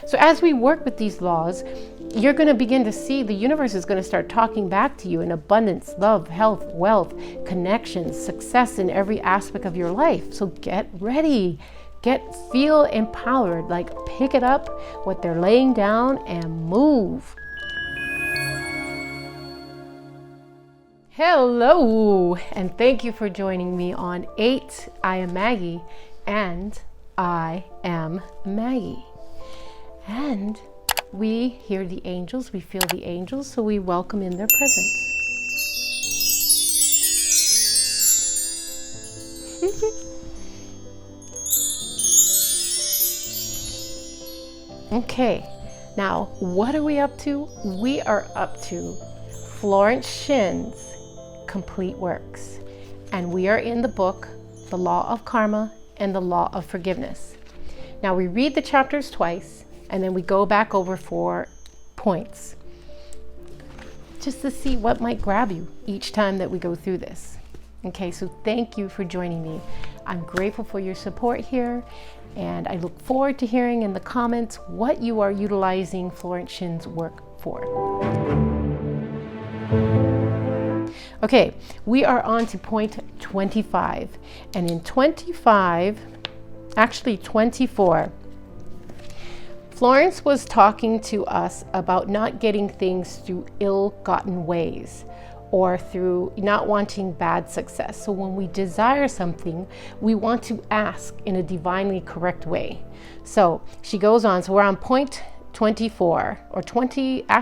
So as we work with these laws, you're going to begin to see the universe is going to start talking back to you in abundance, love, health, wealth, connections, success in every aspect of your life. So get ready. Feel empowered. Like, pick it up, what they're laying down, and move. Hello, and thank you for joining me on 8 I Am Maggie and I Am Maggie. And we hear the angels, we feel the angels, so we welcome in their presence. Okay, now what are we up to? We are up to Florence Shinn's complete works, and we are in the book The Law of Karma and the Law of Forgiveness. Now we read the chapters twice, and then we go back over 4 points just to see what might grab you each time that we go through this. Okay, so thank you for joining me. I'm grateful for your support here, and I look forward to hearing in the comments what you are utilizing Florence Shinn's work for. Okay, we are on to point 25, and in 24, Florence was talking to us about not getting things through ill-gotten ways or through not wanting bad success. So when we desire something, we want to ask in a divinely correct way. So she goes on, so we're on point 24, or 23.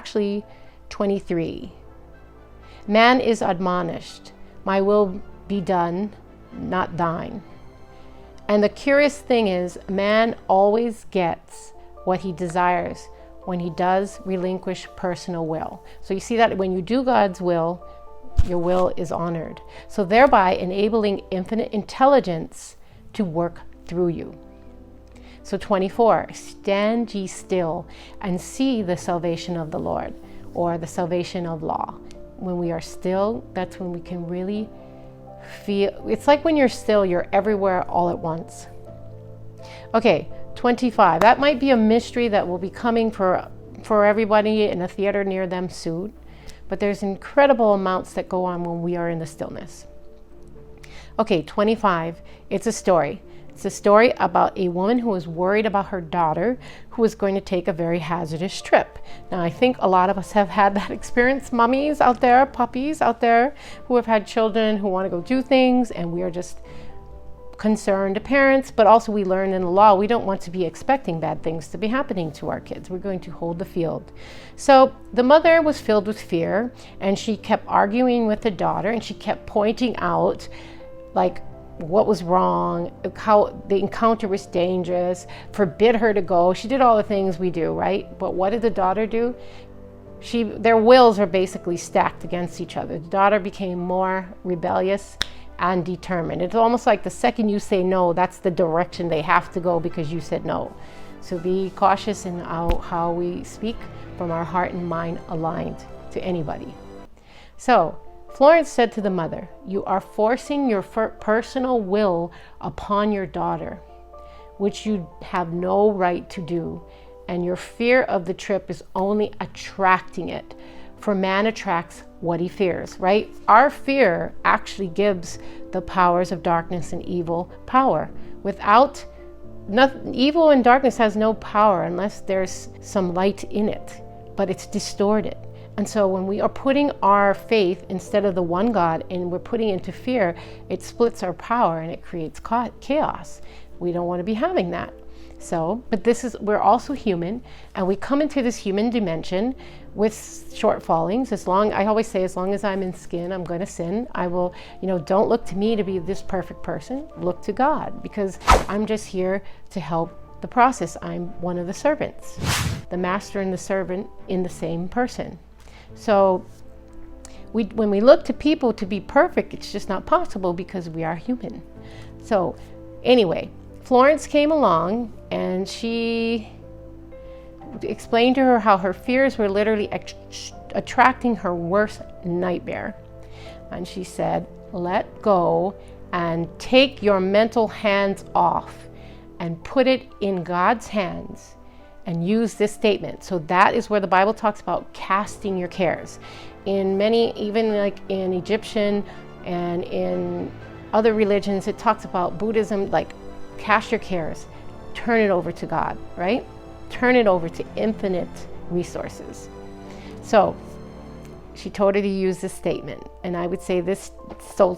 Man is admonished, my will be done, not thine. And the curious thing is, man always gets what he desires when he does relinquish personal will. So you see that when you do God's will, your will is honored. So thereby enabling infinite intelligence to work through you. So 24, stand ye still and see the salvation of the Lord, or the salvation of law. When we are still, that's when we can really feel. It's like when you're still, you're everywhere all at once. Okay, 25. That might be a mystery that will be coming for everybody in a theater near them soon. But there's incredible amounts that go on when we are in the stillness. Okay, 25. It's a story. It's a story about a woman who was worried about her daughter who was going to take a very hazardous trip. Now, I think a lot of us have had that experience. Mummies out there, puppies out there who have had children who want to go do things, and we are just concerned parents, but also we learn in the law we don't want to be expecting bad things to be happening to our kids. We're going to hold the field. So the mother was filled with fear, and she kept arguing with the daughter, and she kept pointing out like what was wrong, how the encounter was dangerous, forbid her to go. She did all the things we do, right? But what did the daughter do? Their wills are basically stacked against each other. The daughter became more rebellious and determined. It's almost like the second you say no, that's the direction they have to go because you said no. So be cautious in how we speak, from our heart and mind aligned to anybody. So Florence said to the mother, you are forcing your personal will upon your daughter, which you have no right to do, and your fear of the trip is only attracting it. For man attracts what he fears, right? Our fear actually gives the powers of darkness and evil power. Without evil and darkness has no power unless there's some light in it, but it's distorted. And so when we are putting our faith instead of the one God and we're putting into fear, it splits our power and it creates chaos. We don't want to be having that. So, but we're also human, and we come into this human dimension with shortfallings. I always say, as long as I'm in skin, I'm going to sin. I will, don't look to me to be this perfect person. Look to God, because I'm just here to help the process. I'm one of the servants, the master and the servant in the same person. So when we look to people to be perfect, it's just not possible because we are human. So anyway, Florence came along and she explained to her how her fears were literally attracting her worst nightmare. And she said, let go and take your mental hands off and put it in God's hands and use this statement. So that is where the Bible talks about casting your cares. In many, even like in Egyptian and in other religions, it talks about Buddhism, like cast your cares, turn it over to God, right? Turn it over to infinite resources. So she told her to use this statement. And I would say this, so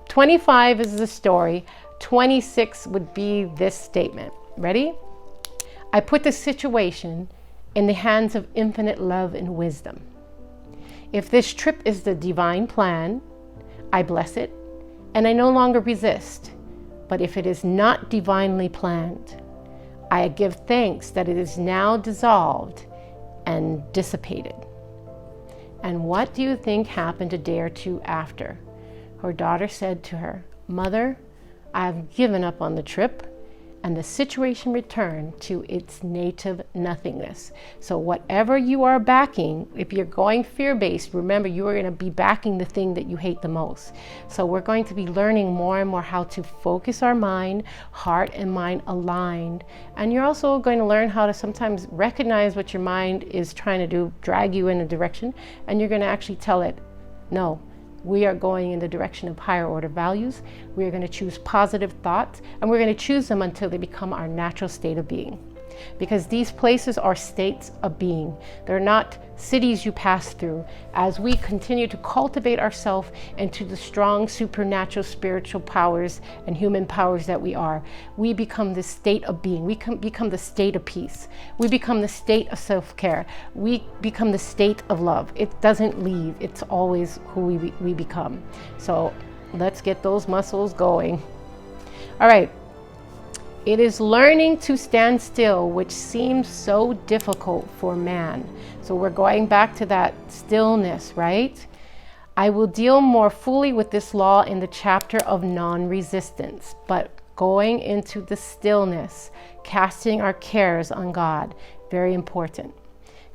25 is the story, 26 would be this statement. Ready? I put the situation in the hands of infinite love and wisdom. If this trip is the divine plan, I bless it, and I no longer resist. But if it is not divinely planned, I give thanks that it is now dissolved and dissipated. And what do you think happened a day or two after? Her daughter said to her, Mother, I have given up on the trip, and the situation returned to its native nothingness. So whatever you are backing, if you're going fear-based, remember you are going to be backing the thing that you hate the most. So we're going to be learning more and more how to focus our mind, heart and mind aligned. And you're also going to learn how to sometimes recognize what your mind is trying to do, drag you in a direction, and you're going to actually tell it, no. We are going in the direction of higher order values. We are going to choose positive thoughts, and we're going to choose them until they become our natural state of being. Because these places are states of being. They're not cities you pass through. As we continue to cultivate ourselves into the strong supernatural spiritual powers and human powers that we are, we become the state of being. We become the state of peace. We become the state of self-care. We become the state of love. It doesn't leave. It's always who we become. So let's get those muscles going. All right. It is learning to stand still, which seems so difficult for man. So we're going back to that stillness, right? I will deal more fully with this law in the chapter of non-resistance, but going into the stillness, casting our cares on God, very important.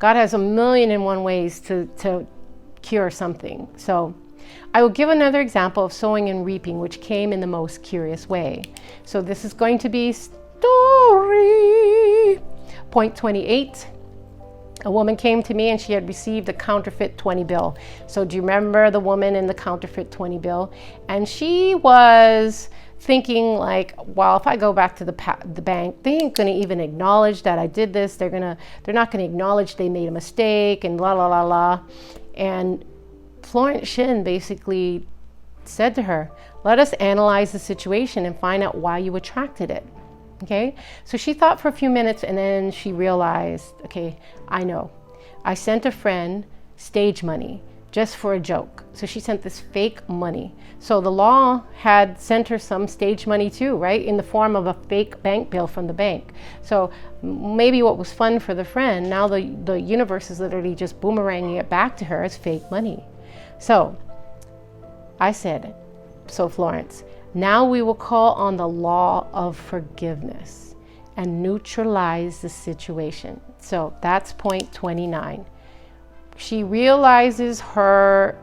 God has 1,000,001 ways to cure something. So I will give another example of sowing and reaping, which came in the most curious way. So this is going to be story. Point 28. A woman came to me and she had received a counterfeit 20 bill. So do you remember the woman in the counterfeit 20 bill? And she was thinking like, well, if I go back to the bank, they ain't going to even acknowledge that I did this. They're not going to acknowledge they made a mistake and la la la la. And Florence Scovel basically said to her, let us analyze the situation and find out why you attracted it. Okay, so she thought for a few minutes and then she realized, okay, I know. I sent a friend stage money just for a joke. So she sent this fake money. So the law had sent her some stage money too, right? In the form of a fake bank bill from the bank. So maybe what was fun for the friend, now the universe is literally just boomeranging it back to her as fake money. So I said, so Florence, now we will call on the law of forgiveness and neutralize the situation. So that's point 29. She realizes her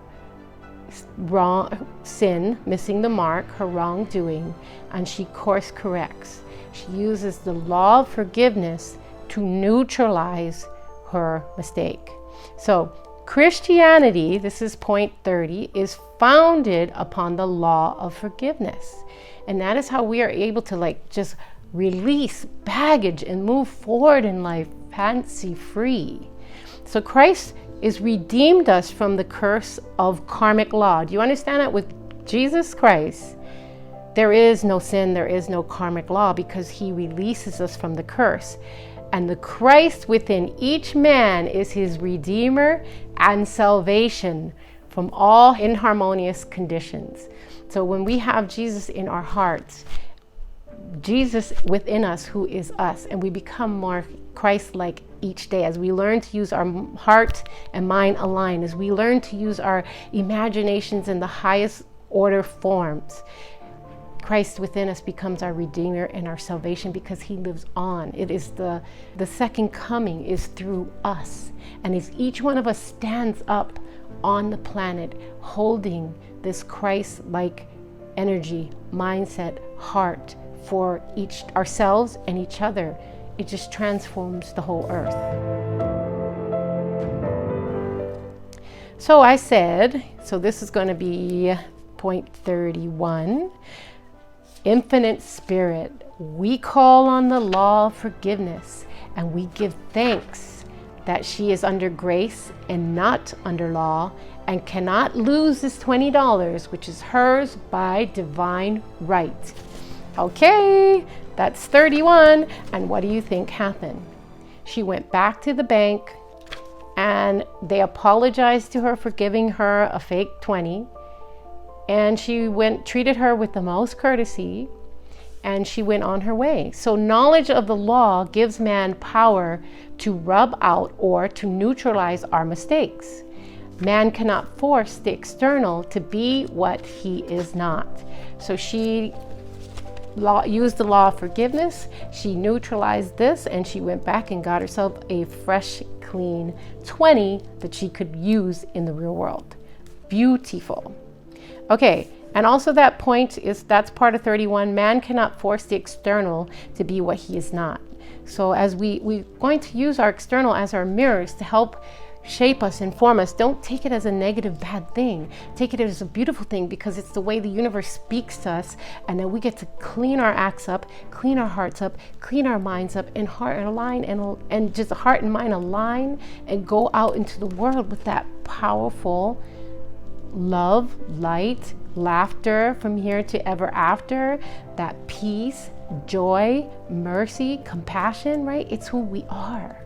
wrong sin, missing the mark, her wrongdoing, and she course corrects. She uses the law of forgiveness to neutralize her mistake. So Christianity, this is point 30, is founded upon the law of forgiveness. And that is how we are able to just release baggage and move forward in life fancy free. So Christ is redeemed us from the curse of karmic law. Do you understand that? With Jesus Christ, there is no sin, there is no karmic law, because he releases us from the curse. And the Christ within each man is his redeemer and salvation from all inharmonious conditions. So when we have Jesus in our hearts, Jesus within us who is us, and we become more Christ-like each day as we learn to use our heart and mind aligned, as we learn to use our imaginations in the highest order forms. Christ within us becomes our Redeemer and our salvation because he lives on. It is the second coming is through us. And as each one of us stands up on the planet holding this Christ-like energy, mindset, heart for ourselves and each other it just transforms the whole earth. So I said, so this is going to be point 31. Infinite Spirit, we call on the law of forgiveness, and we give thanks that she is under grace and not under law, and cannot lose this $20, which is hers by divine right. Okay, that's 31. And what do you think happened? She went back to the bank, and they apologized to her for giving her a fake 20. And she treated her with the most courtesy, and she went on her way. So knowledge of the law gives man power to rub out or to neutralize our mistakes. Man cannot force the external to be what he is not. So she used the law of forgiveness, she neutralized this, and she went back and got herself a fresh, clean 20 that she could use in the real world. Beautiful. Okay, and also that point that's part of 31. Man cannot force the external to be what he is not. So as we're going to use our external as our mirrors to help shape us, inform us. Don't take it as a negative, bad thing. Take it as a beautiful thing, because it's the way the universe speaks to us, and then we get to clean our acts up, clean our hearts up, clean our minds up, and heart and align, and just heart and mind align, and go out into the world with that powerful love, light, laughter from here to ever after, that peace, joy, mercy, compassion, right? It's who we are.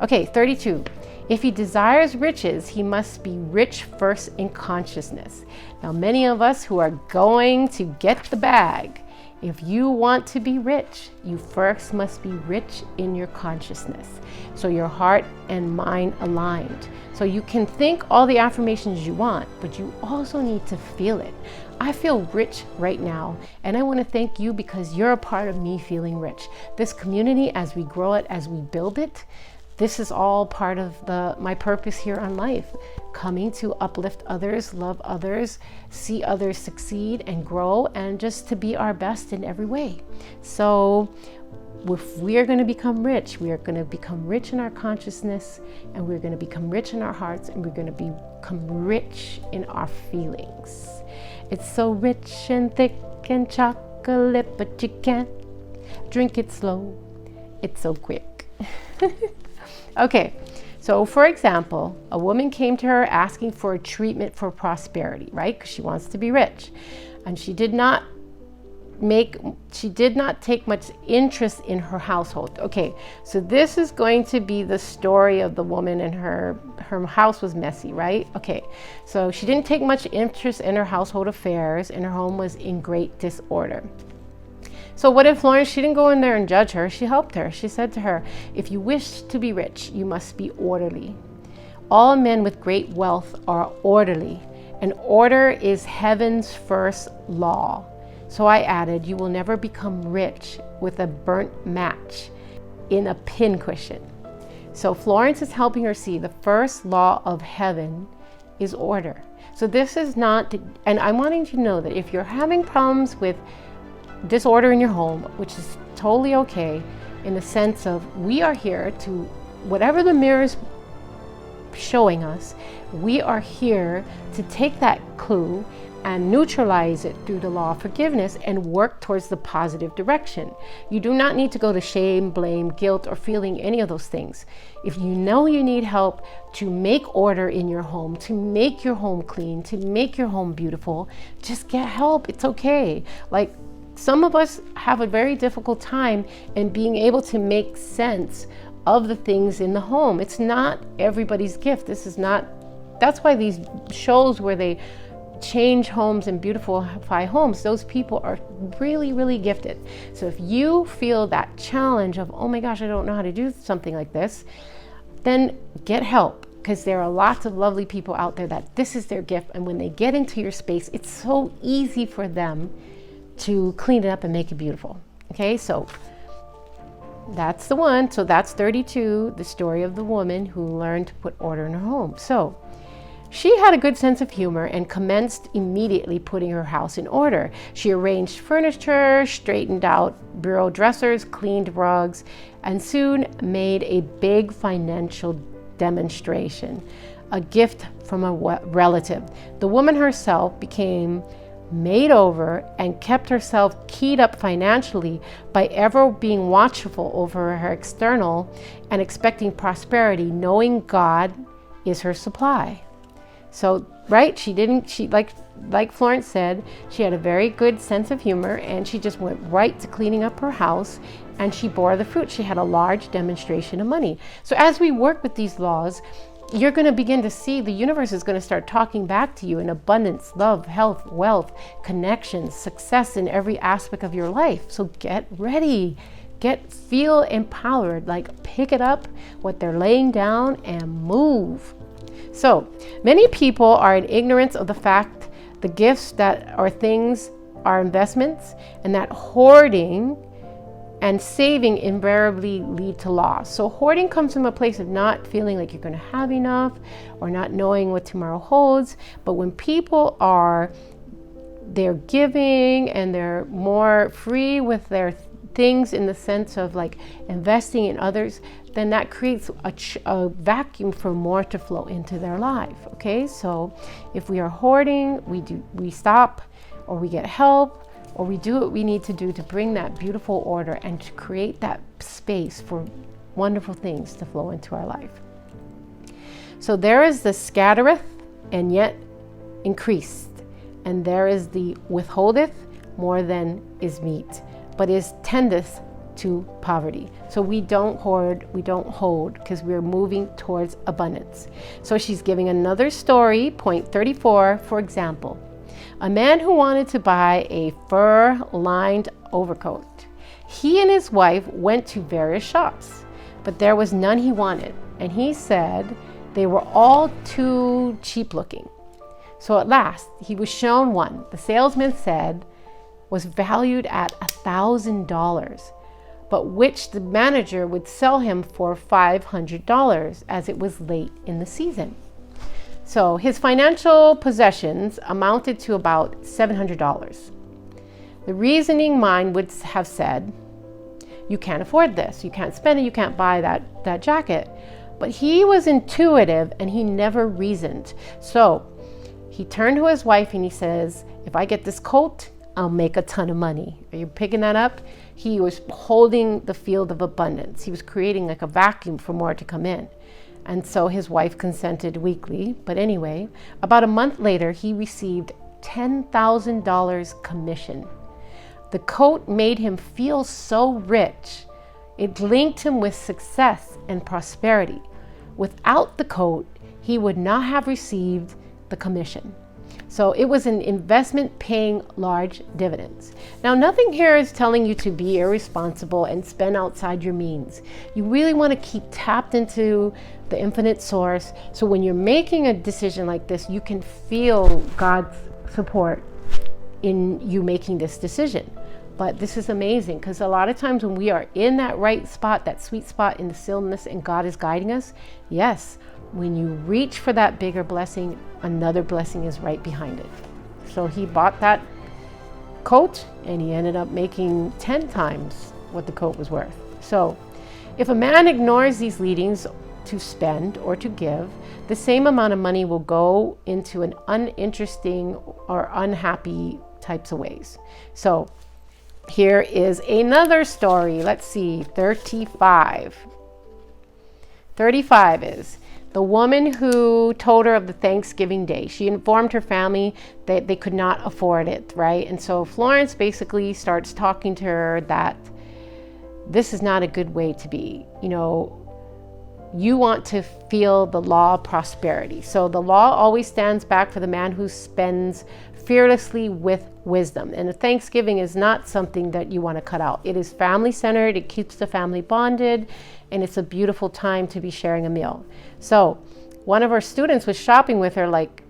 Okay, 32. If he desires riches, he must be rich first in consciousness. Now, many of us who are going to get the bag, if you want to be rich, you first must be rich in your consciousness. So your heart and mind aligned. So you can think all the affirmations you want, but you also need to feel it. I feel rich right now, and I want to thank you because you're a part of me feeling rich. This community, as we grow it, as we build it, this is all part of my purpose here on life, coming to uplift others, love others, see others succeed and grow, and just to be our best in every way. So if we are going to become rich, we are going to become rich in our consciousness, and we're going to become rich in our hearts, and we're going to become rich in our feelings. It's so rich and thick and chocolate, but you can't drink it slow. It's so quick. Okay, so for example, a woman came to her asking for a treatment for prosperity, right? Because she wants to be rich. And she did not take much interest in her household. Okay, so this is going to be the story of the woman, and her house was messy, right? Okay, so she didn't take much interest in her household affairs, and her home was in great disorder. So what if Florence, she didn't go in there and judge her, she helped her. She said to her, if you wish to be rich, you must be orderly. All men with great wealth are orderly, and order is heaven's first law. So I added, you will never become rich with a burnt match in a pincushion. So Florence is helping her see the first law of heaven is order. So this is not, and I'm wanting you to know that if you're having problems with disorder in your home, which is totally okay, in the sense of we are here to, whatever the mirror is showing us, we are here to take that clue and neutralize it through the law of forgiveness and work towards the positive direction. You do not need to go to shame, blame, guilt, or feeling any of those things. If you know you need help to make order in your home, to make your home clean, to make your home beautiful, just get help. It's okay. Like, some of us have a very difficult time in being able to make sense of the things in the home. It's not everybody's gift. That's why these shows where they change homes and beautify homes, those people are really, really gifted. So if you feel that challenge of, oh my gosh, I don't know how to do something like this, then get help, because there are lots of lovely people out there that this is their gift. And when they get into your space, it's so easy for them to clean it up and make it beautiful. Okay, so that's the one. So that's 32, the story of the woman who learned to put order in her home. So She had a good sense of humor and commenced immediately putting her house in order. She arranged furniture, straightened out bureau dressers, cleaned rugs, and soon made a big financial demonstration, a gift from a relative. The woman herself became made over and kept herself keyed up financially by ever being watchful over her external and expecting prosperity, knowing God is her supply. So, right, she like Florence said, she had a very good sense of humor, and she just went right to cleaning up her house, and she bore the fruit. She had a large demonstration of money. So as we work with these laws, you're going to begin to see the universe is going to start talking back to you in abundance, love, health, wealth, connections, success in every aspect of your life. So get ready. Feel empowered, like pick it up, what they're laying down, and move. So many people are in ignorance of the fact the gifts that are things are investments, and that hoarding and saving invariably lead to loss. So hoarding comes from a place of not feeling like you're going to have enough or not knowing what tomorrow holds. But when people they're giving and they're more free with their things in the sense of like investing in others, then that creates a vacuum for more to flow into their life. Okay, so if we are hoarding, we stop, or we get help, or we do what we need to do to bring that beautiful order and to create that space for wonderful things to flow into our life. So there is the scattereth and yet increased, and there is the withholdeth more than is meet, but is tendeth to poverty. So we don't hoard, we don't hold, because we're moving towards abundance. So she's giving another story, point 34, for example. A man who wanted to buy a fur-lined overcoat. He and his wife went to various shops, but there was none he wanted, and he said they were all too cheap looking. So at last, he was shown one. The salesman said was valued at $1,000, but which the manager would sell him for $500 as it was late in the season. So his financial possessions amounted to about $700. The reasoning mind would have said, you can't afford this, you can't spend it, you can't buy that jacket. But he was intuitive and he never reasoned. So he turned to his wife and he says, if I get this coat, I'll make a ton of money. Are you picking that up? He was holding the field of abundance. He was creating like a vacuum for more to come in. And so his wife consented weakly. But anyway, about a month later, he received $10,000 commission. The coat made him feel so rich. It linked him with success and prosperity. Without the coat, he would not have received the commission. So it was an investment paying large dividends. Now, nothing here is telling you to be irresponsible and spend outside your means. You really want to keep tapped into the infinite source. So when you're making a decision like this, you can feel God's support in you making this decision. But this is amazing, because a lot of times when we are in that right spot, that sweet spot in the stillness, and God is guiding us, yes, when you reach for that bigger blessing, another blessing is right behind it. So he bought that coat and he ended up making 10 times what the coat was worth. So if a man ignores these leadings to spend or to give, the same amount of money will go into an uninteresting or unhappy types of ways. So here is another story. Let's see, 35. 35 is the woman who told her of the Thanksgiving day. She informed her family that they could not afford it, right? And so Florence basically starts talking to her that this is not a good way to be. You know, you want to feel the law of prosperity. So the law always stands back for the man who spends fearlessly with wisdom. And Thanksgiving is not something that you want to cut out. It is family centered. It keeps the family bonded. And it's a beautiful time to be sharing a meal. So one of her students was shopping with her, like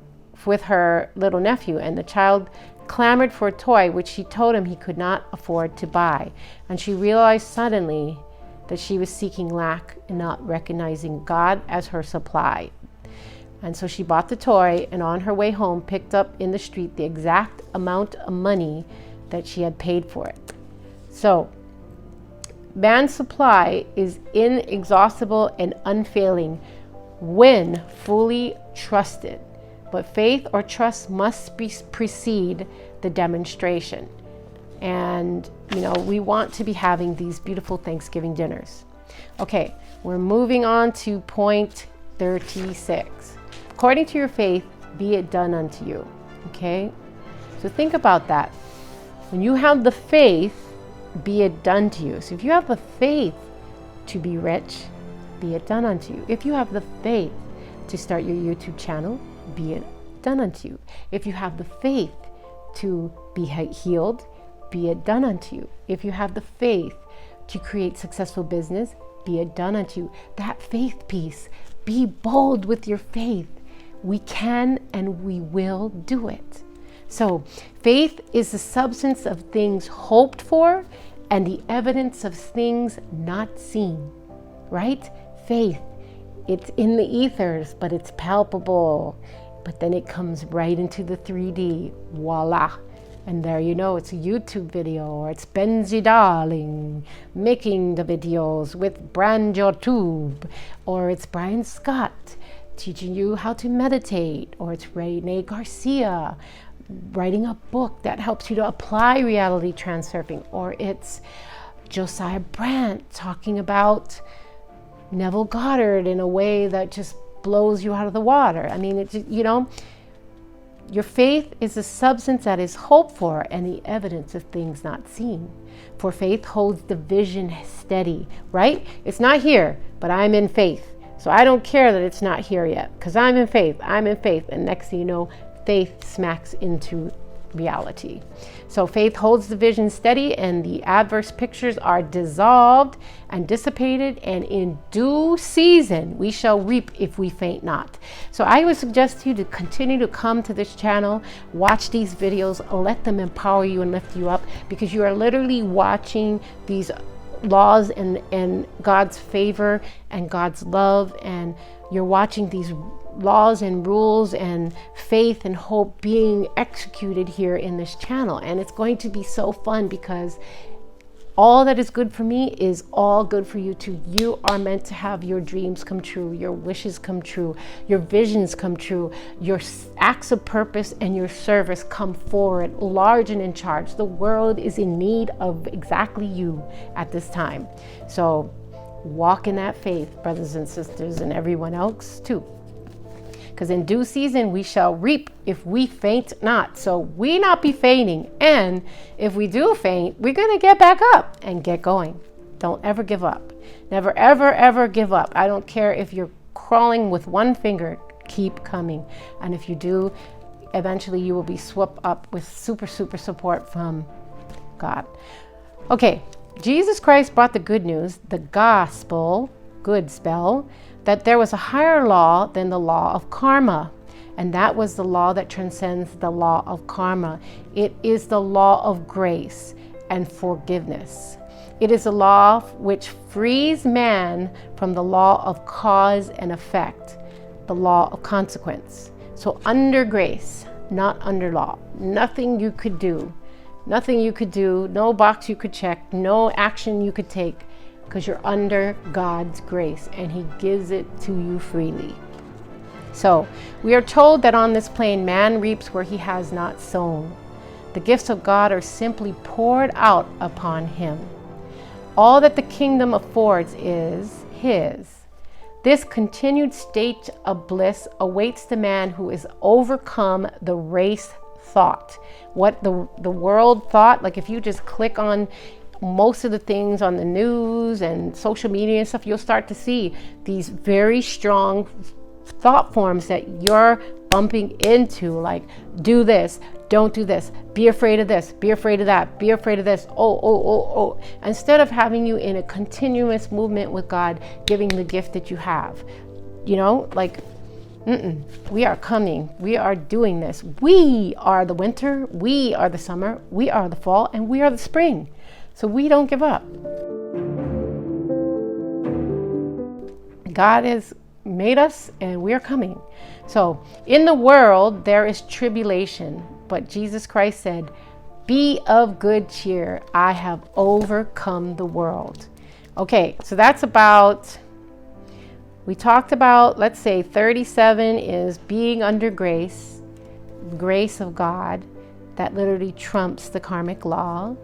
with her little nephew, and the child clamored for a toy, which she told him he could not afford to buy. And she realized suddenly that she was seeking lack and not recognizing God as her supply. And so she bought the toy, and on her way home picked up in the street the exact amount of money that she had paid for it. So man's supply is inexhaustible and unfailing when fully trusted. But faith or trust must precede the demonstration. And, we want to be having these beautiful Thanksgiving dinners. Okay, we're moving on to point 36. According to your faith, be it done unto you. Okay, so think about that. When you have the faith, be it done to you. So if you have the faith to be rich, be it done unto you. If you have the faith to start your YouTube channel, be it done unto you. If you have the faith to be healed, be it done unto you. If you have the faith to create successful business, be it done unto you. That faith piece, be bold with your faith. We can and we will do it. So faith is the substance of things hoped for and the evidence of things not seen, right? Faith, it's in the ethers, but it's palpable. But then it comes right into the 3D, voila. And there it's a YouTube video, or it's Benzie Darling making the videos with Brand Your Tube, or it's Brian Scott teaching you how to meditate, or it's Rene Garcia writing a book that helps you to apply reality transurfing, or it's Josiah Brandt talking about Neville Goddard in a way that just blows you out of the water. I mean, it's, your faith is the substance that is hoped for and the evidence of things not seen. For faith holds the vision steady, right? It's not here, but I'm in faith. So I don't care that it's not here yet, because I'm in faith. And next thing you know, faith smacks into reality. So faith holds the vision steady, and the adverse pictures are dissolved and dissipated, and in due season we shall reap if we faint not. So I would suggest to you to continue to come to this channel, watch these videos, let them empower you and lift you up, because you are literally watching these laws and God's favor and God's love, and you're watching these laws and rules and faith and hope being executed here in this channel. And it's going to be so fun, because all that is good for me is all good for you too. You are meant to have your dreams come true, your wishes come true, your visions come true, your acts of purpose and your service come forward large and in charge. The world is in need of exactly you at this time. So walk in that faith, brothers and sisters, and everyone else too. Because in due season we shall reap if we faint not. So we not be fainting. And if we do faint, we're going to get back up and get going. Don't ever give up. Never, ever, ever give up. I don't care if you're crawling with one finger, keep coming. And if you do, eventually you will be swept up with super support from God. Okay, Jesus Christ brought the good news, the gospel, good spell, that there was a higher law than the law of karma. And that was the law that transcends the law of karma. It is the law of grace and forgiveness. It is a law which frees man from the law of cause and effect, the law of consequence. So under grace, not under law. Nothing you could do, no box you could check, no action you could take, because you're under God's grace and He gives it to you freely. So we are told that on this plane man reaps where he has not sown. The gifts of God are simply poured out upon him. All that the kingdom affords is His. This continued state of bliss awaits the man who has overcome the race thought. What the world thought, like if you just click on most of the things on the news and social media and stuff, you'll start to see these very strong thought forms that you're bumping into, like do this, don't do this, be afraid of this, be afraid of that, be afraid of this, oh. Instead of having you in a continuous movement with God, giving the gift that you have, we are coming, we are doing this. We are the winter, we are the summer, we are the fall, and we are the spring. So we don't give up. God is made us, and we're coming. So in the world there is tribulation, but Jesus Christ said, be of good cheer, I have overcome the world. Okay, so that's about, we talked about, let's say 37 is being under grace, grace of God, that literally trumps the karmic law.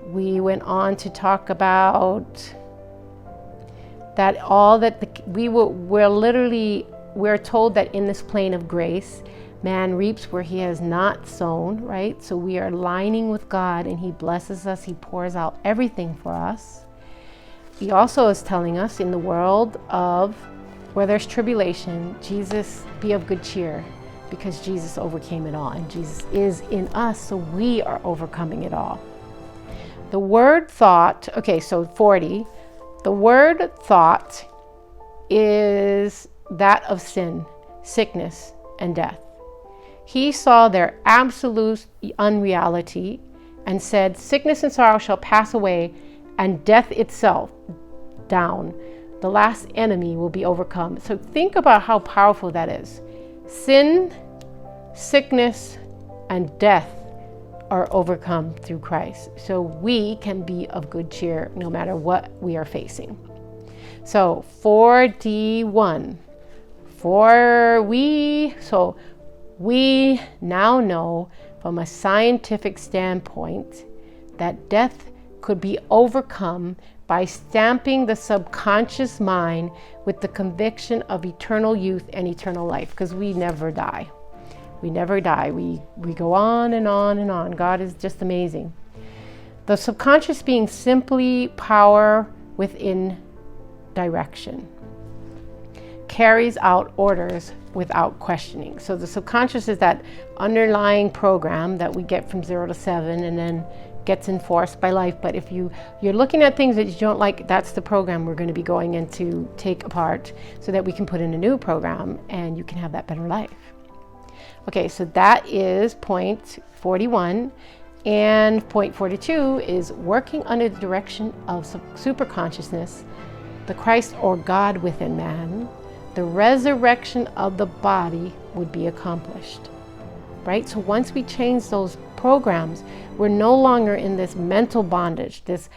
We went on to talk about that all that we're told that in this plane of grace, man reaps where he has not sown, right? So we are aligning with God, and he blesses us. He pours out everything for us. He also is telling us in the world of where there's tribulation, Jesus, be of good cheer, because Jesus overcame it all, and Jesus is in us, so we are overcoming it all. The word thought, okay, so 40, the word thought is that of sin, sickness, and death. He saw their absolute unreality and said, sickness and sorrow shall pass away, and death itself down. The last enemy will be overcome. So think about how powerful that is. Sin, sickness, and death are overcome through Christ. So we can be of good cheer no matter what we are facing. So 4D1, we now know from a scientific standpoint that death could be overcome by stamping the subconscious mind with the conviction of eternal youth and eternal life, because we never die. We never die. We go on and on and on. God is just amazing. The subconscious being simply power within direction, carries out orders without questioning. So the subconscious is that underlying program that we get from 0 to 7 and then gets enforced by life. But if you're looking at things that you don't like, that's the program we're going to be going in to take apart so that we can put in a new program and you can have that better life. Okay, so that is point 41. And point 42 is working under the direction of superconsciousness, the Christ or God within man. The resurrection of the body would be accomplished, right? So once we change those programs, we're no longer in this mental bondage, this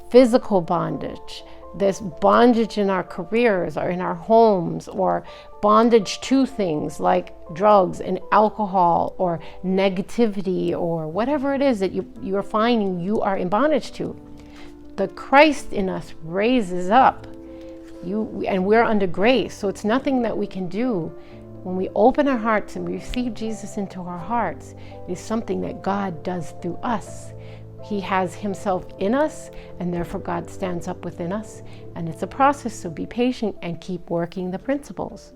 physical bondage, this bondage in our careers or in our homes, or bondage to things like drugs and alcohol or negativity or whatever it is that you are finding you are in bondage to. The Christ in us raises up. And we're under grace, so it's nothing that we can do. When we open our hearts and we receive Jesus into our hearts, it is something that God does through us. He has himself in us, and therefore God stands up within us. And it's a process, so be patient and keep working the principles.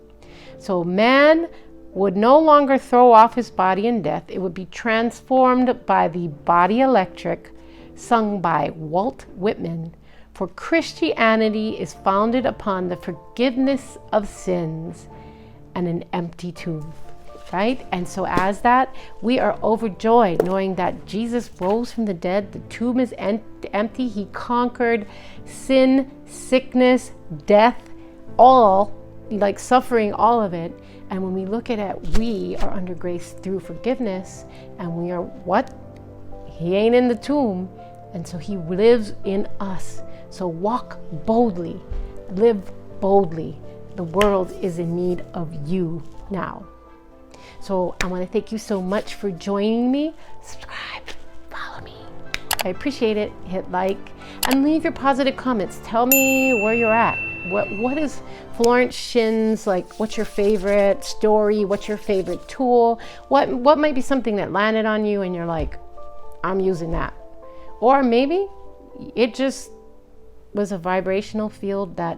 So man would no longer throw off his body in death. It would be transformed by the body electric, sung by Walt Whitman. For Christianity is founded upon the forgiveness of sins and an empty tomb, right? And so as that, we are overjoyed knowing that Jesus rose from the dead. The tomb is empty. He conquered sin, sickness, death, all, like suffering, all of it. And when we look at it, we are under grace through forgiveness, and we are what? He ain't in the tomb, and so he lives in us. So walk boldly, live boldly. The world is in need of you now. So I want to thank you so much for joining me. Subscribe, follow me. I appreciate it. Hit like and leave your positive comments. Tell me where you're at. What is Florence Shinn's, like, what's your favorite story? What's your favorite tool? What might be something that landed on you and you're like, I'm using that. Or maybe it just was a vibrational field that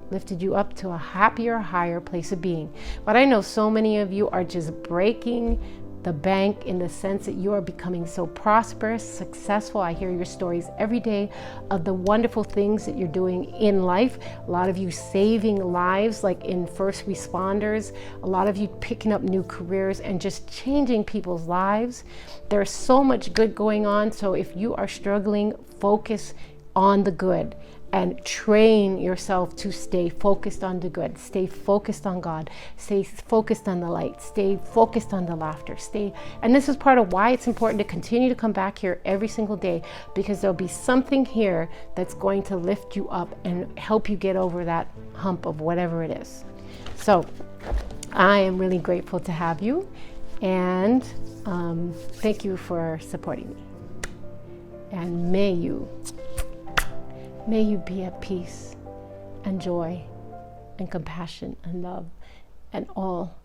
lifted you up to a happier, higher place of being. But I know so many of you are just breaking the bank in the sense that you are becoming so prosperous, successful. I hear your stories every day of the wonderful things that you're doing in life. A lot of you saving lives, like in first responders. A lot of you picking up new careers and just changing people's lives. There's so much good going on. So if you are struggling, focus on the good and train yourself to stay focused on the good, stay focused on God, stay focused on the light, stay focused on the laughter, and this is part of why it's important to continue to come back here every single day, because there'll be something here that's going to lift you up and help you get over that hump of whatever it is. So I am really grateful to have you, and thank you for supporting me. And may you be at peace and joy and compassion and love and all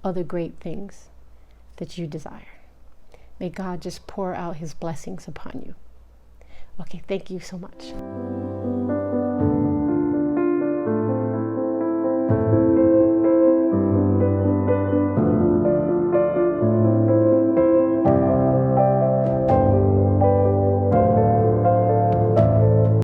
other great things that you desire. May God just pour out his blessings upon you. Okay, thank you so much.